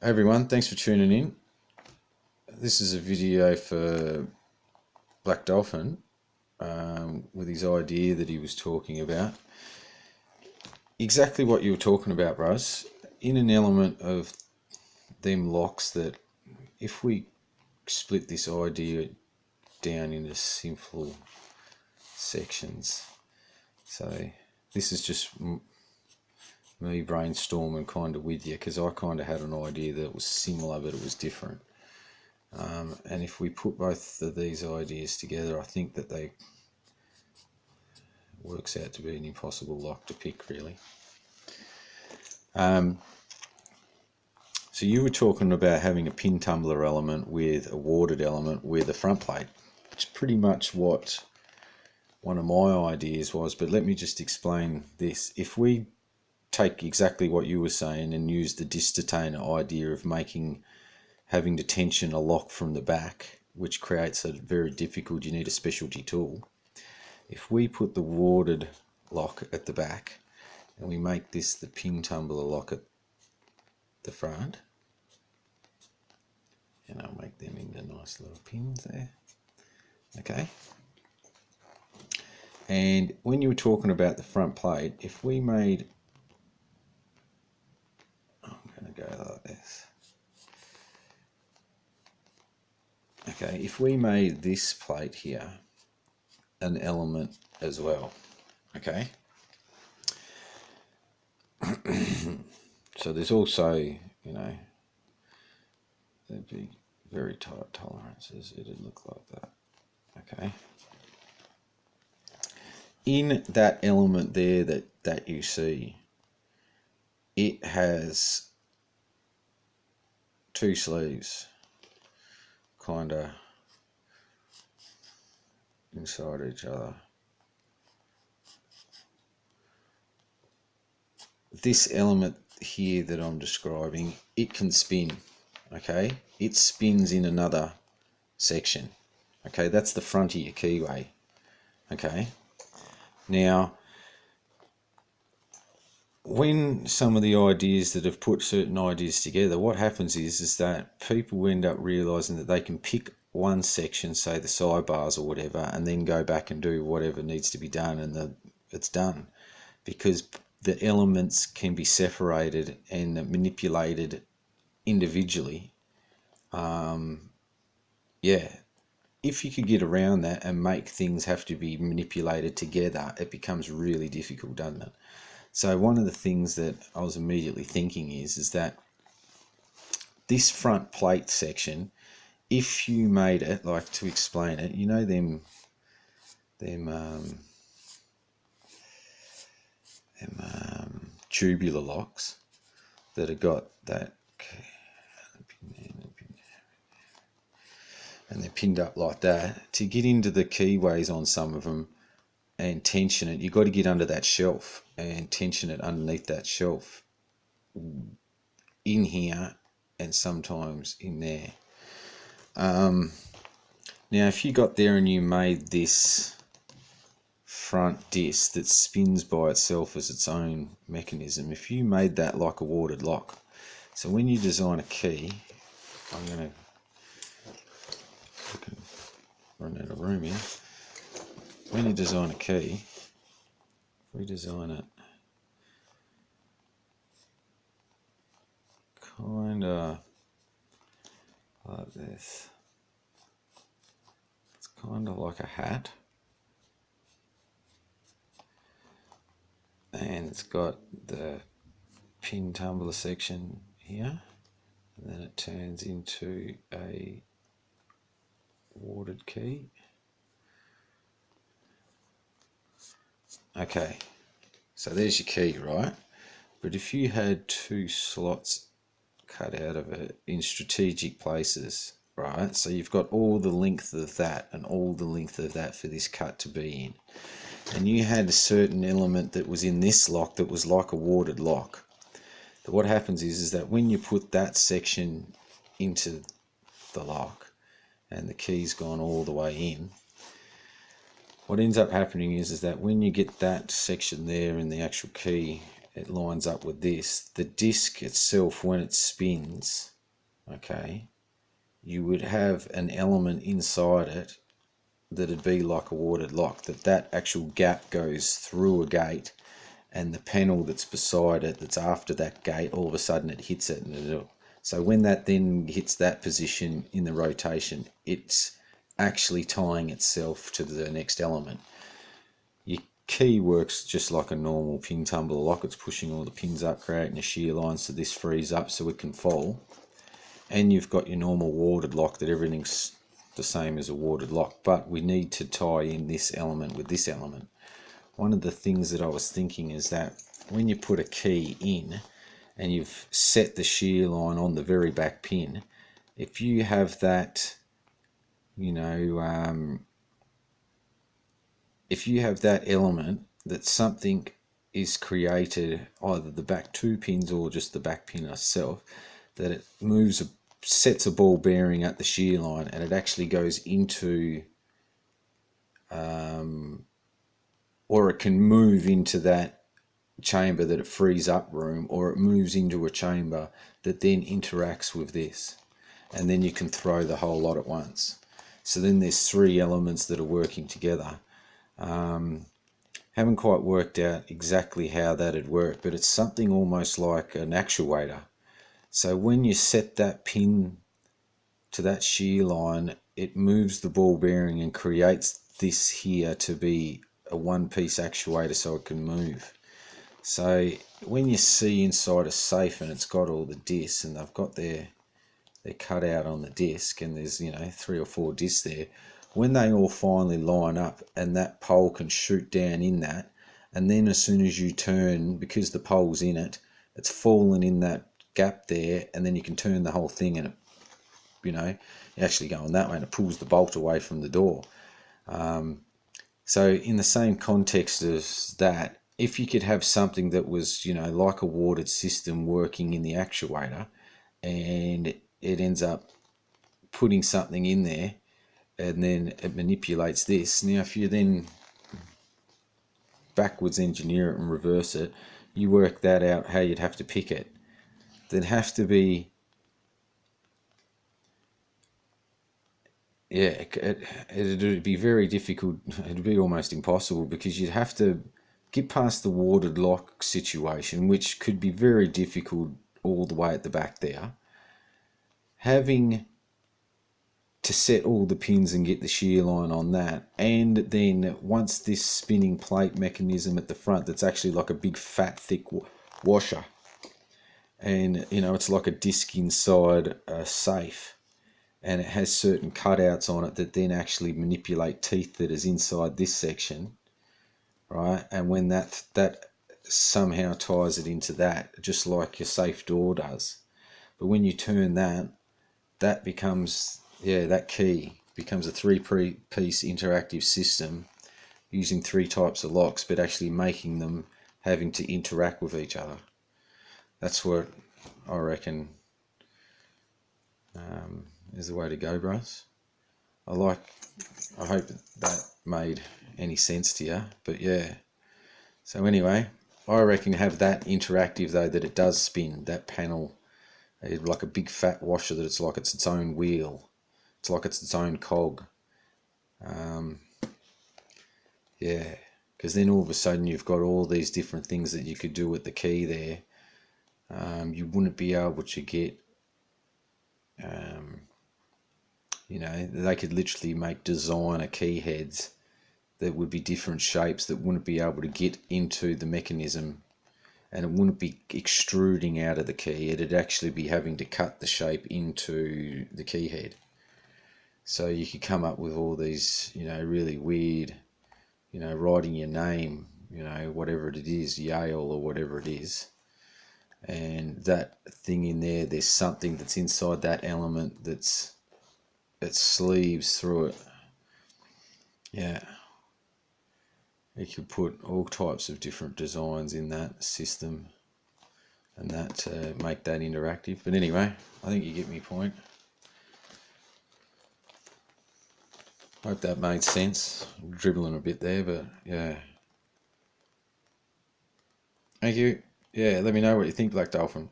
Hey everyone, thanks for tuning in. This is a video for Black Dolphin with his idea that he was talking about. Exactly what you were talking about, bros. In an element of them locks, that if we split this idea down into simple sections, so this is just me brainstorming kind of with you, because I kind of had an idea that was similar but it was different. And if we put both of these ideas together, I think that they works out to be an impossible lock to pick, really. So you were talking about having a pin tumbler element with a warded element with a front plate, which is pretty much what one of my ideas was. But let me just explain this. If we take exactly what you were saying and use the disc detainer idea of having to tension a lock from the back, which creates a very difficult, you need a specialty tool. If we put the warded lock at the back and we make this the pin tumbler lock at the front, and I'll make them into nice little pins there, okay. And when you were talking about the front plate, if we made, I'm going to go like this. Okay, if we made this plate here an element as well, okay. So there's also, there'd be very tight tolerances. It'd look like that, okay. In that element there that you see, it has two sleeves kind of inside each other. This element here that I'm describing, it can spin, okay. It spins in another section, okay. That's the front of your keyway, okay. Now, when some of the ideas that have put certain ideas together, what happens is that people end up realizing that they can pick one section, say the sidebars or whatever, and then go back and do whatever needs to be done, and it's done, because the elements can be separated and manipulated individually. If you could get around that and make things have to be manipulated together, it becomes really difficult, doesn't it? So one of the things that I was immediately thinking is that this front plate section, if you made it, like, to explain it, them tubular locks that have got that, and they're pinned up like that. To get into the keyways on some of them and tension it, you've got to get under that shelf and tension it underneath that shelf, in here and sometimes in there. Now if you got there and you made this front disc that spins by itself as its own mechanism, if you made that like a warded lock, so when you design a key, I'm going to run out of room here. When you design a key, we design it kind of like this. It's kind of like a hat, and it's got the pin tumbler section here, and then it turns into a warded key. Okay, so there's your key, right? But if you had two slots cut out of it in strategic places, right? So you've got all the length of that and all the length of that for this cut to be in, and you had a certain element that was in this lock that was like a warded lock. But what happens is that when you put that section into the lock and the key's gone all the way in, what ends up happening is that when you get that section there in the actual key it lines up with this. The disc itself, when it spins, okay, you would have an element inside it that'd be like a watered lock, that actual gap goes through a gate, and the panel that's beside it, that's after that gate, all of a sudden it hits it, and so when that then hits that position in the rotation, it's actually tying itself to the next element. Your key works just like a normal pin tumbler lock. It's pushing all the pins up, creating a shear line so this frees up so it can fall. And you've got your normal warded lock that everything's the same as a warded lock, but we need to tie in this element with this element. One of the things that I was thinking is that when you put a key in and you've set the shear line on the very back pin, if you have that, if you have that element that something is created, either the back two pins or just the back pin itself, that it moves, sets a ball bearing at the shear line, and it actually goes into, or it can move into that chamber that it frees up room, or it moves into a chamber that then interacts with this, and then you can throw the whole lot at once. So then there's three elements that are working together. Haven't quite worked out exactly how that'd work, but it's something almost like an actuator. So when you set that pin to that shear line, it moves the ball bearing and creates this here to be a one-piece actuator so it can move. So when you see inside a safe and it's got all the discs, and they've got their cut out on the disc, and there's 3 or 4 discs there, when they all finally line up and that pole can shoot down in that, and then as soon as you turn, because the pole's in it, it's fallen in that gap there, and then you can turn the whole thing, and it, you're actually going that way, and it pulls the bolt away from the door. So in the same context as that, if you could have something that was, like a warded system working in the actuator, and it ends up putting something in there, and then it manipulates this. Now, if you then backwards engineer it and reverse it, you work that out how you'd have to pick it. There'd have to be, it'd be very difficult. It'd be almost impossible, because you'd have to get past the warded lock situation, which could be very difficult all the way at the back there. Having to set all the pins and get the shear line on that, and then once this spinning plate mechanism at the front, that's actually like a big fat thick washer, and it's like a disc inside a safe, and it has certain cutouts on it that then actually manipulate teeth that is inside this section, right? And when that somehow ties it into that, just like your safe door does. But when you turn that becomes, that key becomes a 3-piece interactive system using 3 types of locks, but actually making them having to interact with each other. That's what I reckon is the way to go, bros. I hope that made any sense to you, but yeah. So anyway, I reckon have that interactive though, that it does spin, that panel, like a big fat washer, that it's like it's its own wheel. It's like it's its own cog. Because then all of a sudden you've got all these different things that you could do with the key there. You wouldn't be able to get, they could literally make designer key heads that would be different shapes that wouldn't be able to get into the mechanism, and it wouldn't be extruding out of the key. It'd actually be having to cut the shape into the key head. So you could come up with all these, really weird, writing your name, whatever it is, Yale or whatever it is. And that thing in there, there's something that's inside that element that sleeves through it. Yeah. You could put all types of different designs in that system, and that make that interactive. But anyway, I think you get my point. Hope that made sense. I'm dribbling a bit there, but yeah. Thank you. Yeah, let me know what you think, Black Dolphin.